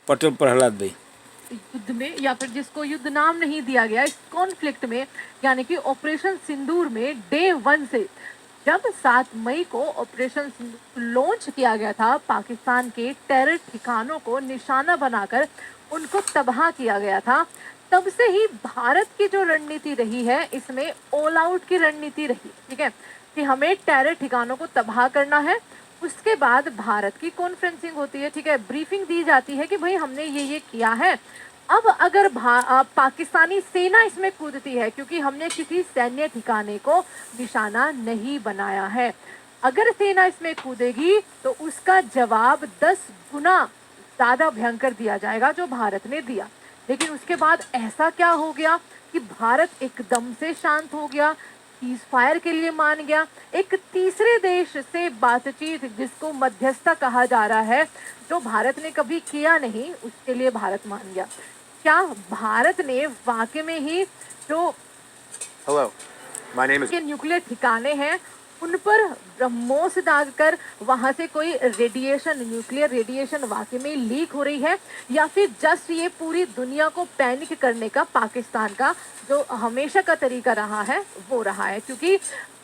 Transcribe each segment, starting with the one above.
पटेल प्रहलाद भाई। युद्ध में, या फिर जिसको युद्ध नाम नहीं दिया गया, इस कॉन्फ्लिक्ट में, यानी कि ऑपरेशन सिंदूर में डे 1 से, जब 7 मई को ऑपरेशन सिंदूर लॉन्च किया गया था, पाकिस्तान के टेरर ठिकानों को निशाना बनाकर उनको तबाह किया गया था, तब से ही भारत की जो रणनीति रही है, इसमें ऑल आउट की रणनीति रही, ठीक है, कि हमें टेरर ठिकानों को तबाह करना है। उसके बाद भारत की कॉन्फ्रेंसिंग होती है, ठीक है, ब्रीफिंग दी जाती है कि भाई हमने ये किया है। अब अगर पाकिस्तानी सेना इसमें कूदती है, क्योंकि हमने किसी सैन्य ठिकाने को निशाना नहीं बनाया है, अगर सेना इसमें कूदेगी तो उसका जवाब 10 गुना ज्यादा भयंकर दिया जाएगा जो भारत ने दिया। लेकिन उसके बाद ऐसा क्या हो गया कि भारत एकदम से शांत हो गया, सीज फायर के लिए मान गया, एक तीसरे देश से बातचीत, जिसको मध्यस्थता कहा जा रहा है, जो भारत ने कभी किया नहीं, उसके लिए भारत मान गया। क्या भारत ने वाकई में ही जो Hello, my name is. के न्यूक्लियर ठिकाने हैं उन पर ब्रह्मोस दागकर वहां से कोई रेडिएशन, न्यूक्लियर रेडिएशन वाकई में लीक हो रही है, या फिर जस्ट ये पूरी दुनिया को पैनिक करने का पाकिस्तान का जो हमेशा का तरीका रहा है वो रहा है? क्योंकि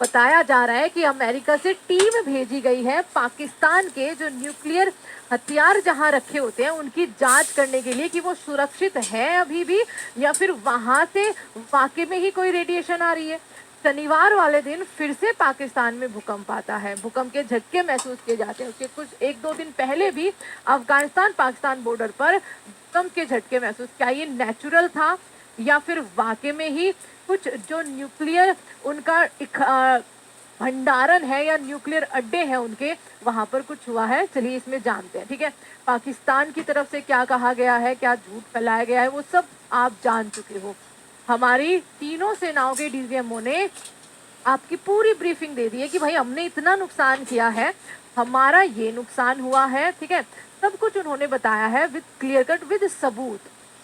बताया जा रहा है कि अमेरिका से टीम भेजी गई है पाकिस्तान के जो न्यूक्लियर हथियार जहां रखे होते हैं उनकी जांच करने के लिए कि वो सुरक्षित है अभी भी, या फिर वहां से वाकई में ही कोई रेडिएशन आ रही है। शनिवार वाले दिन फिर से पाकिस्तान में भूकंप आता है, भूकंप के झटके महसूस किए जाते हैं। उसके कुछ 1-2 दिन पहले भी अफगानिस्तान पाकिस्तान बॉर्डर पर भूकंप के झटके महसूस, क्या ये नेचुरल था या फिर वाकई में ही कुछ जो न्यूक्लियर उनका भंडारण है या न्यूक्लियर अड्डे हैं उनके, वहां पर कुछ हुआ है? चलिए इसमें जानते हैं, ठीक है। पाकिस्तान की तरफ से क्या कहा गया है, क्या झूठ फैलाया गया है, वो सब आप जान चुके हो। हमारी तीनों सेनाओं के डीजीएमओ ने आपकी पूरी ब्रीफिंग दे दी है कि भाई हमने इतना नुकसान किया है, हमारा ये नुकसान हुआ है, ठीक है, सब कुछ उन्होंने बताया है विद क्लियर कट, विद सबूत।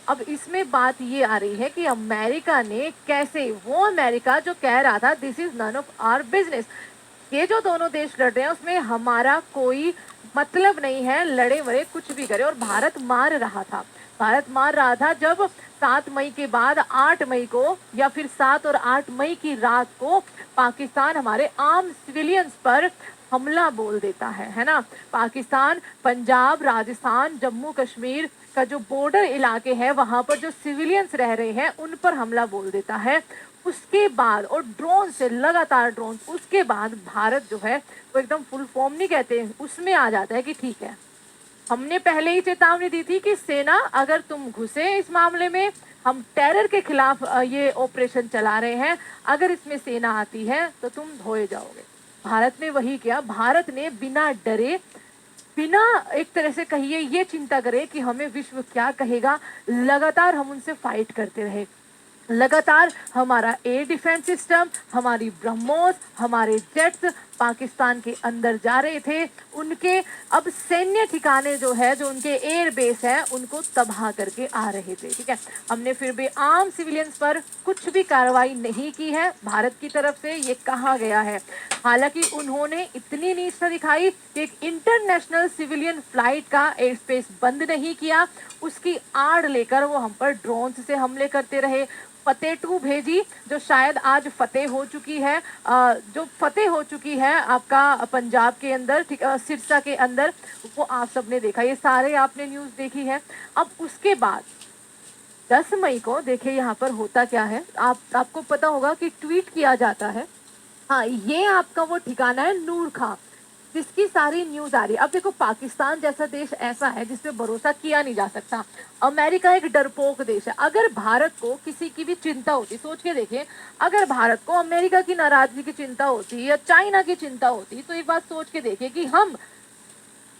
अब इसमें बात ये आ रही है कि अमेरिका ने कैसे, वो अमेरिका जो कह रहा था this is none of our business, ये जो दोनों देश लड़ रहे हैं उसमें हमारा कोई मतलब नहीं है, लड़े मरे कुछ भी करे, और भारत मार रहा था, भारत मार रहा था जब 7 मई के बाद 8 मई को, या फिर 7 और 8 मई की रात को पाकिस्तान हमारे आम सिविलियंस पर हमला बोल देता है ना। पाकिस्तान पंजाब, राजस्थान, जम्मू कश्मीर का जो बॉर्डर इलाके हैं वहां पर जो सिविलियंस रह रहे हैं उन पर हमला बोल देता है। उसके बाद, और ड्रोन से, लगातार ड्रोन, उसके बाद भारत जो है वो एकदम फुल फॉर्म नहीं कहते, उसमें आ जाता है कि ठीक है, हमने पहले ही चेतावनी दी थी कि सेना अगर तुम घुसे इस मामले में, हम टेरर के खिलाफ ये ऑपरेशन चला रहे हैं, अगर इसमें सेना आती है तो तुम धोए जाओगे। भारत ने वही किया, भारत ने बिना डरे, बिना एक तरह से कहिए ये चिंता करे कि हमें विश्व क्या कहेगा, लगातार हम उनसे फाइट करते रहे। लगातार हमारा एयर डिफेंस सिस्टम, हमारी ब्रह्मोस, हमारे जेट्स पाकिस्तान के अंदर जा रहे थे, उनके अब सैन्य ठिकाने जो है, जो उनके एयर बेस है, उनको तबाह करके आ रहे थे, ठीक है। हमने फिर भी आम सिविलियंस पर कुछ भी कार्रवाई नहीं की है, भारत की तरफ से ये कहा गया है। हालांकि उन्होंने इतनी नीचता दिखाई कि एक इंटरनेशनल सिविलियन फ्लाइट का एयर स्पेस बंद नहीं किया, उसकी आड़ लेकर वो हम पर ड्रोन से हमले करते रहे। फतेह 2 भेजी, जो शायद आज फतेह हो चुकी है, जो फतेह हो चुकी है आपका पंजाब के अंदर, ठीक, सिरसा के अंदर, वो आप सबने देखा, ये सारे आपने न्यूज़ देखी है। अब उसके बाद 10 मई को देखिए यहाँ पर होता क्या है, आपको पता होगा कि ट्वीट किया जाता है, हाँ ये आपका वो ठिकाना है नूर खां, जिसकी सारी न्यूज आ रही है। अब देखो, पाकिस्तान जैसा देश ऐसा है जिसपे भरोसा किया नहीं जा सकता, अमेरिका एक डरपोक देश है। अगर भारत को किसी की भी चिंता होती, सोच के देखिए, अगर भारत को अमेरिका की नाराजगी की चिंता होती या चाइना की चिंता होती, तो एक बात सोच के देखिए कि हम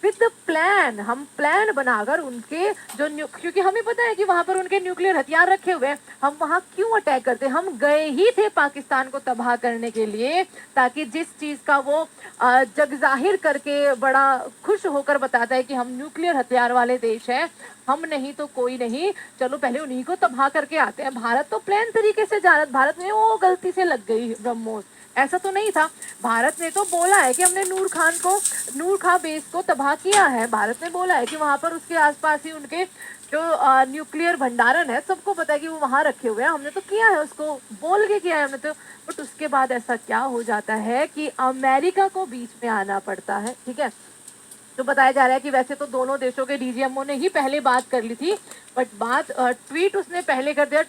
विद प्लान, हम प्लान बनाकर उनके जो क्योंकि हमें पता है कि वहां पर उनके न्यूक्लियर हथियार रखे हुए हैं, हम वहां क्यों अटैक करते? हम गए ही थे पाकिस्तान को तबाह करने के लिए, ताकि जिस चीज का वो जग जाहिर करके बड़ा खुश होकर बताता है कि हम न्यूक्लियर हथियार वाले देश हैं, हम नहीं तो कोई नहीं, चलो पहले उन्हीं को तबाह करके आते हैं। भारत तो प्लान तरीके से जा रहा, भारत में वो गलती से लग गई ब्रह्मोस, ऐसा तो नहीं था। भारत ने तो बोला है कि हमने नूर खां बेस को तबाह किया है। भारत ने बोला है कि वहां पर उसके आसपास ही उनके जो न्यूक्लियर भंडारण है, सबको पता है कि वो वहां रखे हुए हैं, हमने तो किया है, उसको बोल के किया है हमने तो। बट उसके बाद ऐसा क्या हो जाता है कि अमेरिका को बीच में आना पड़ता है, ठीक है। तो बताया जा रहा है कि वैसे तो दोनों देशों के डीजीएमओ ने ही पहले बात कर ली थी, बट बात ट्वीट उसने पहले कर दिया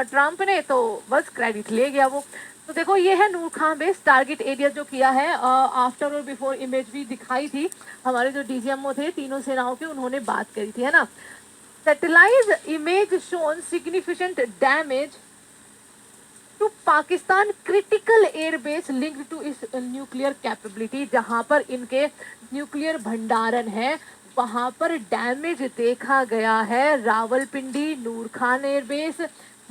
ट्रम्प ने, तो बस क्रेडिट ले गया वो। तो देखो ये है नूर खां बेस टारगेट एरिया जो किया है। आफ्टर और बिफोर इमेज भी दिखाई थी, हमारे जो डीजीएमओ थे तीनों सेनाओं के, उन्होंने बात करी थी, है ना। Satellite image shown significant damage to Pakistan critical airbase linked to its nuclear capability, जहां पर इनके न्यूक्लियर भंडारण है वहां पर डैमेज देखा गया है। रावलपिंडी, नूर खान एयरबेस,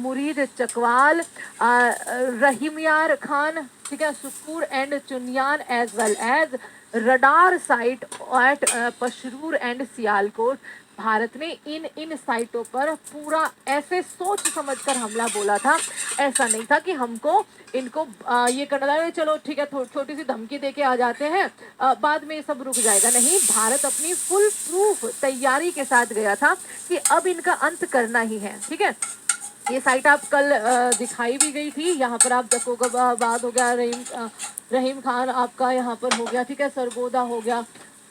मुरीद चकवाल, रहीमयार खान, ठीक है, Sukkur and Chunian as well as radar site at Pasrur and Sialkot. Bharat ने इन इन साइटों पर पूरा ऐसे सोच समझकर हमला बोला था। ऐसा नहीं था कि हमको इनको ये करना था, चलो ठीक है छोटी सी धमकी देके आ जाते हैं, बाद में ये सब रुक जाएगा। नहीं, भारत अपनी फुल प्रूफ तैयारी के साथ गया था कि अब इनका अंत करना ही है, ठीक है। ये साइट आप कल दिखाई भी गई थी। यहाँ पर आप जकोबाबाद हो गया, रहीम खान आपका यहाँ पर हो गया, ठीक है, सरगोदा हो गया,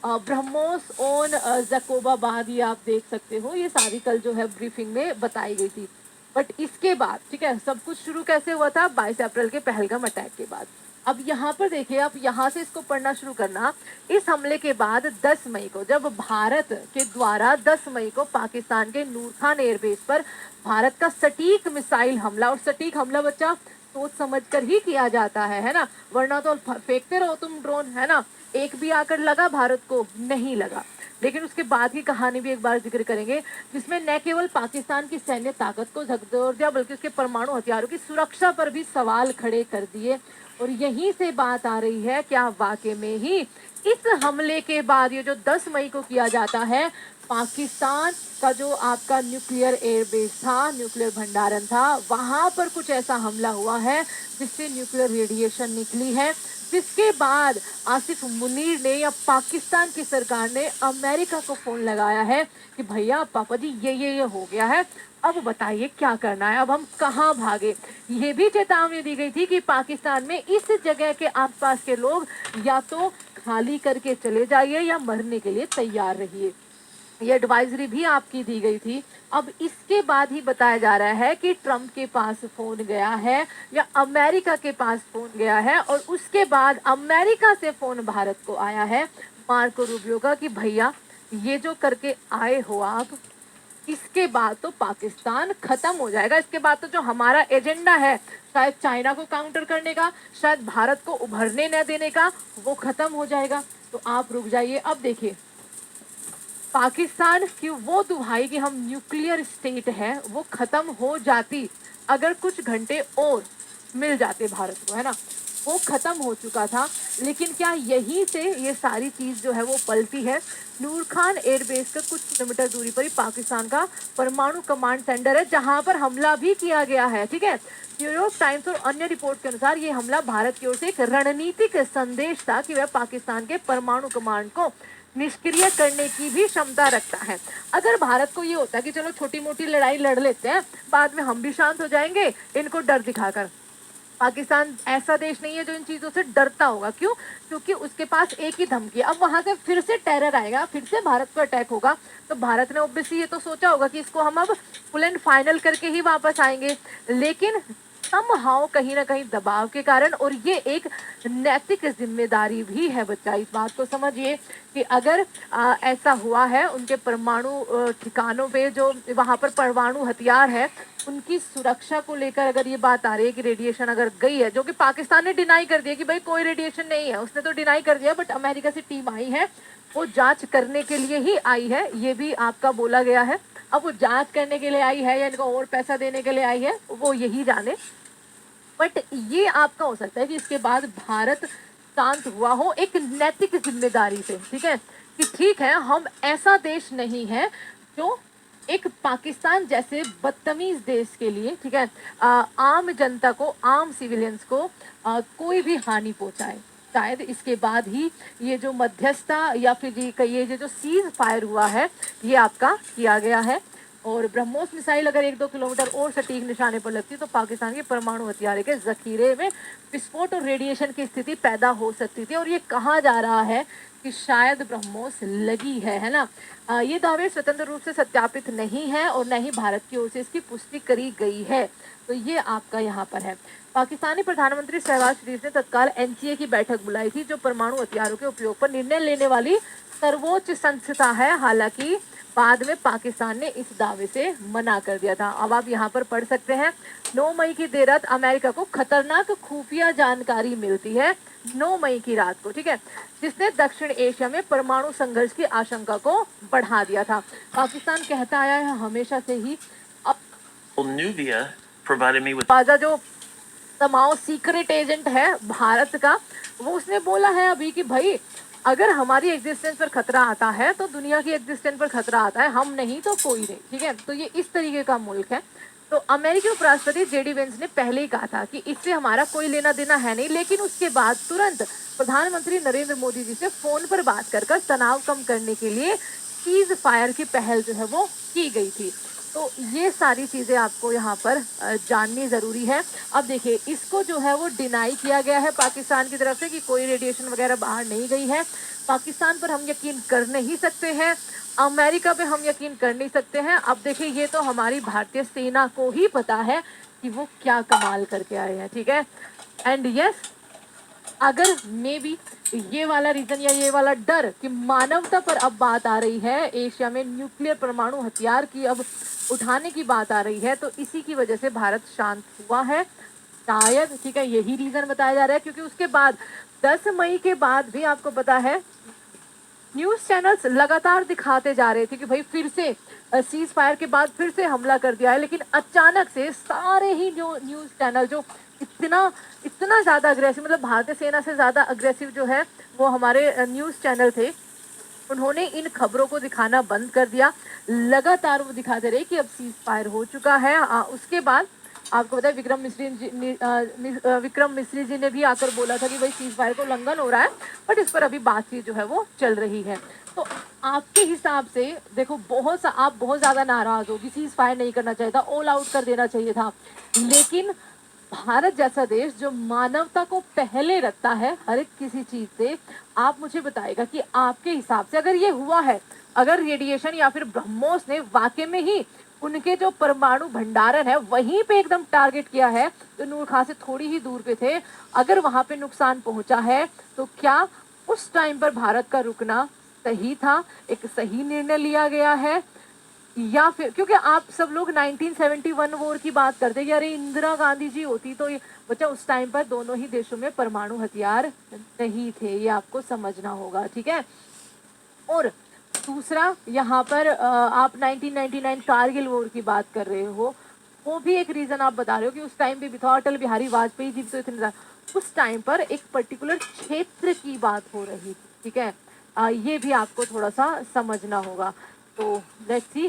ब्रह्मोस ओन जकोबाबाद, ये आप देख सकते हो। ये सारी कल जो है ब्रीफिंग में बताई गई थी। बट इसके बाद, ठीक है, सब कुछ शुरू कैसे हुआ था? 22 अप्रैल के पहलगाम अटैक के बाद। अब यहाँ पर देखिए, आप यहाँ से इसको पढ़ना शुरू करना। इस हमले के बाद 10 मई को, जब भारत के द्वारा 10 मई को पाकिस्तान के नूर खान एयरबेस पर भारत का सटीक मिसाइल हमला, और सटीक हमला बच्चा सोच समझ कर ही किया जाता है ना, वरना तो फेंकते रहो तुम ड्रोन, है ना। एक भी आकर लगा भारत को? नहीं लगा। लेकिन उसके बाद की कहानी भी एक बार जिक्र करेंगे, जिसमें न केवल पाकिस्तान की सैन्य ताकत को झकझोर दिया, बल्कि उसके परमाणु हथियारों की सुरक्षा पर भी सवाल खड़े कर दिए। और यहीं से बात आ रही है, क्या वाकई में ही इस हमले के बाद, ये जो 10 मई को किया जाता है, पाकिस्तान का जो आपका न्यूक्लियर एयरबेस था, न्यूक्लियर भंडारण था, वहां पर कुछ ऐसा हमला हुआ है जिससे न्यूक्लियर रेडिएशन निकली है, जिसके बाद आसिफ मुनीर ने या पाकिस्तान की सरकार ने अमेरिका को फोन लगाया है कि भैया पापा जी ये हो गया है, अब बताइए क्या करना है, अब हम कहाँ भागे। ये भी चेतावनी दी गई थी कि पाकिस्तान में इस जगह के आसपास के लोग या तो खाली करके चले जाइए या मरने के लिए तैयार रहिए। ये एडवाइजरी भी आपकी दी गई थी। अब इसके बाद ही बताया जा रहा है कि ट्रम्प के पास फोन गया है या अमेरिका के पास फोन गया है, और उसके बाद अमेरिका से फोन भारत को आया है मार्को रूबियो का कि भैया ये जो करके आए हो आप, इसके बाद तो पाकिस्तान खत्म हो जाएगा। इसके बाद तो जो हमारा एजेंडा है, शायद चाइना को काउंटर करने का, शायद भारत को उभरने न देने का, वो खत्म हो जाएगा। तो आप रुक जाइए। अब देखिए, पाकिस्तान की वो दुहाई कि हम न्यूक्लियर स्टेट है, वो खत्म हो जाती अगर कुछ घंटे और मिल जाते भारत को, है ना। वो खत्म हो चुका था। लेकिन क्या यहीं से ये सारी चीज जो है वो पलटी है? नूर खान एयरबेस का कुछ किलोमीटर दूरी पर ही पाकिस्तान का परमाणु कमांड सेंटर है, जहां पर हमला भी किया गया है, ठीक है। न्यूयॉर्क टाइम्स और अन्य रिपोर्ट के अनुसार ये हमला भारत की ओर से एक रणनीतिक संदेश था कि वह पाकिस्तान के परमाणु कमांड को निष्क्रिय करने की भी क्षमता रखता है। अगर भारत को ये होता है कि चलो छोटी मोटी लड़ाई लड़ लेते हैं, बाद में हम भी शांत हो जाएंगे इनको डर दिखाकर, पाकिस्तान ऐसा देश नहीं है जो इन चीजों से डरता होगा। क्यों? क्योंकि उसके पास एक ही धमकी है, अब वहां से फिर से टेरर आएगा, फिर से भारत पर अटैक होगा, तो भारत ने ऑब्वियसली ये तो सोचा होगा कि इसको हम अब फुल एंड फाइनल करके ही वापस आएंगे। लेकिन समहाउ कहीं ना कहीं दबाव के कारण, और ये एक नैतिक जिम्मेदारी भी है बच्चा, इस बात को समझिए कि अगर ऐसा हुआ है, उनके परमाणु ठिकानों पे जो वहां पर परमाणु हथियार है, उनकी सुरक्षा को लेकर अगर ये बात आ रही है कि रेडिएशन अगर गई है, जो कि पाकिस्तान ने डिनाई कर दिया कि भाई कोई रेडिएशन नहीं है, उसने तो डिनाई कर दिया, बट अमेरिका से टीम आई है, वो जांच करने के लिए ही आई है, ये भी आपका बोला गया है। अब वो जांच करने के लिए आई है या इनको और पैसा देने के लिए आई है, वो यही जाने। बट ये आपका हो सकता है कि इसके बाद भारत शांत हुआ हो एक नैतिक जिम्मेदारी से, ठीक है, कि ठीक है हम ऐसा देश नहीं है जो एक पाकिस्तान जैसे बदतमीज देश के लिए, ठीक है, आम जनता को, आम सिविलियंस को कोई भी हानि पहुंचाए, शायद इसके बाद ही ये जो मध्यस्थता या फिर ये जो सीज फायर हुआ है ये आपका किया गया है। और ब्रह्मोस मिसाइल अगर 1-2 किलोमीटर और सटीक निशाने पर लगती तो पाकिस्तान के परमाणु हथियार के जखीरे में विस्फोट और रेडिएशन की स्थिति पैदा हो सकती थी। और ये कहा जा रहा है कि शायद ब्रह्मोस लगी है ना। ये दावे स्वतंत्र रूप से सत्यापित नहीं है और न ही भारत की ओर से इसकी पुष्टि करी गई है। तो ये आपका यहाँ पर है। पाकिस्तानी प्रधानमंत्री शहबाज शरीफ ने तत्काल एनसीए की बैठक बुलाई थी, जो परमाणु हथियारों के उपयोग पर निर्णय लेने वाली सर्वोच्च संस्था है। हालांकि बाद में पाकिस्तान ने इस दावे से मना कर दिया था। अब आप यहाँ पर पढ़ सकते हैं, 9 मई की देर रात अमेरिका को खतरनाक खुफिया जानकारी मिलती है, 9 मई की रात को, ठीक है, जिसने दक्षिण एशिया में परमाणु संघर्ष की आशंका को बढ़ा दिया था। पाकिस्तान कहता आया है हमेशा से ही, Nuvia provided me with बाजा जो तमाम सीक्रेट एजेंट है भारत का, वो उसने बोला है अभी कि भाई अगर हमारी एग्जिस्टेंस पर खतरा आता है तो दुनिया की एग्जिस्टेंस पर खतरा आता है, हम नहीं तो कोई नहीं, ठीक है। तो ये इस तरीके का मुल्क है। तो अमेरिकी उपराष्ट्रपति जेडी वेंस ने पहले ही कहा था कि इससे हमारा कोई लेना देना है नहीं, लेकिन उसके बाद तुरंत प्रधानमंत्री नरेंद्र मोदी जी से फोन पर बात कर तनाव कम करने के लिए सीज फायर की पहल जो है वो की गई थी। तो ये सारी चीज़ें आपको यहाँ पर जाननी ज़रूरी है। अब देखिए, इसको जो है वो डिनाई किया गया है पाकिस्तान की तरफ से कि कोई रेडिएशन वगैरह बाहर नहीं गई है। पाकिस्तान पर हम यकीन कर नहीं सकते हैं, अमेरिका पे हम यकीन कर नहीं सकते हैं। अब देखिए, ये तो हमारी भारतीय सेना को ही पता है कि वो क्या कमाल करके आए हैं, ठीक है। एंड यस, अगर मे बी ये वाला रीजन या ये वाला डर कि मानवता पर अब बात आ रही है, एशिया में न्यूक्लियर परमाणु हथियार की अब उठाने की बात आ रही है, तो इसी की वजह से भारत शांत हुआ है शायद, ठीक है। यही रीजन बताया जा रहा है, क्योंकि उसके बाद 10 मई के बाद भी आपको पता है न्यूज़ चैनल्स लगातार दिखाते जा रहे थे कि भाई फिर से सीज फायर के बाद फिर से हमला कर दिया है। लेकिन अचानक से सारे ही जो न्यूज़ चैनल जो इतना ज़्यादा अग्रेसिव, मतलब भारतीय सेना से ज़्यादा अग्रेसिव जो है वो हमारे न्यूज़ चैनल थे, उन्होंने इन खबरों को दिखाना बंद कर दिया। लगातार वो दिखाते रहे कि अब सीज फायर हो चुका है। उसके बाद आपको पता है विक्रम मिश्री जी ने भी आकर बोला था कि भाई सीज फायर का उल्लंघन हो रहा है, बट इस पर अभी बातचीत जो है वो चल रही है। तो आपके हिसाब से देखो, आप बहुत ज़्यादा नाराज़ हो कि सीज फायर नहीं करना चाहिए था, ऑल आउट कर देना चाहिए था, लेकिन भारत जैसा देश जो मानवता को पहले रखता है हर एक किसी चीज से, आप मुझे बताएगा कि आपके हिसाब से अगर ये हुआ है, अगर रेडिएशन या फिर ब्रह्मोस ने वाकई में ही उनके जो परमाणु भंडारण है वहीं पे एकदम टारगेट किया है, तो नूर खान से थोड़ी ही दूर पे थे, अगर वहां पे नुकसान पहुंचा है तो क्या उस टाइम पर भारत का रुकना सही था, एक सही निर्णय लिया गया है, या फिर क्योंकि आप सब लोग 1971 वॉर की बात करते हैं, अरे इंदिरा गांधी जी होती तो ये बच्चा, उस टाइम पर दोनों ही देशों में परमाणु हथियार नहीं थे, ये आपको समझना होगा, ठीक है। और दूसरा, यहाँ पर आप 1999 कारगिल वॉर की बात कर रहे हो, वो भी एक रीजन आप बता रहे हो कि उस टाइम पे भी था, अटल बिहारी वाजपेयी जी तो इतने, उस टाइम पर एक पर्टिकुलर क्षेत्र की बात हो रही थी, ठीक है। ये भी आपको थोड़ा सा समझना होगा। तो लेट्स सी,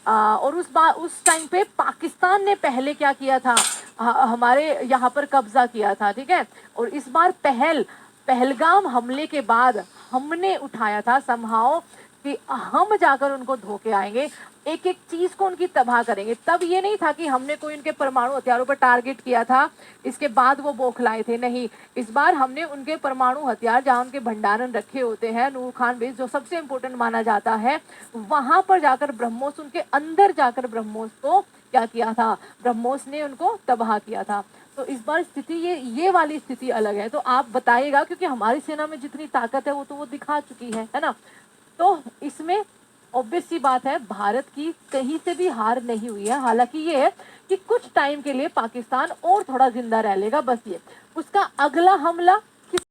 और उस टाइम पे पाकिस्तान ने पहले क्या किया था, हमारे यहाँ पर कब्जा किया था, ठीक है। और इस बार पहलगाम हमले के बाद हमने उठाया था समहाउ कि हम जाकर उनको धोके आएंगे, एक एक चीज को उनकी तबाह करेंगे। तब ये नहीं था कि हमने कोई उनके परमाणु हथियारों पर टारगेट किया था, इसके बाद वो बौखलाए थे, नहीं। इस बार हमने उनके परमाणु हथियार जहाँ उनके भंडारण रखे होते हैं, नूर खान बेस जो सबसे इम्पोर्टेंट माना जाता है, वहां पर जाकर ब्रह्मोस, उनके अंदर जाकर ब्रह्मोस को क्या किया था, ब्रह्मोस ने उनको तबाह किया था। तो इस बार स्थिति ये वाली स्थिति अलग है। तो आप बताइएगा, क्योंकि हमारी सेना में जितनी ताकत है वो तो वो दिखा चुकी है ना। तो इसमें ऑब्वियस सी बात है, भारत की कहीं से भी हार नहीं हुई है। हालांकि ये है कि कुछ टाइम के लिए पाकिस्तान और थोड़ा जिंदा रह लेगा, बस ये, उसका अगला हमला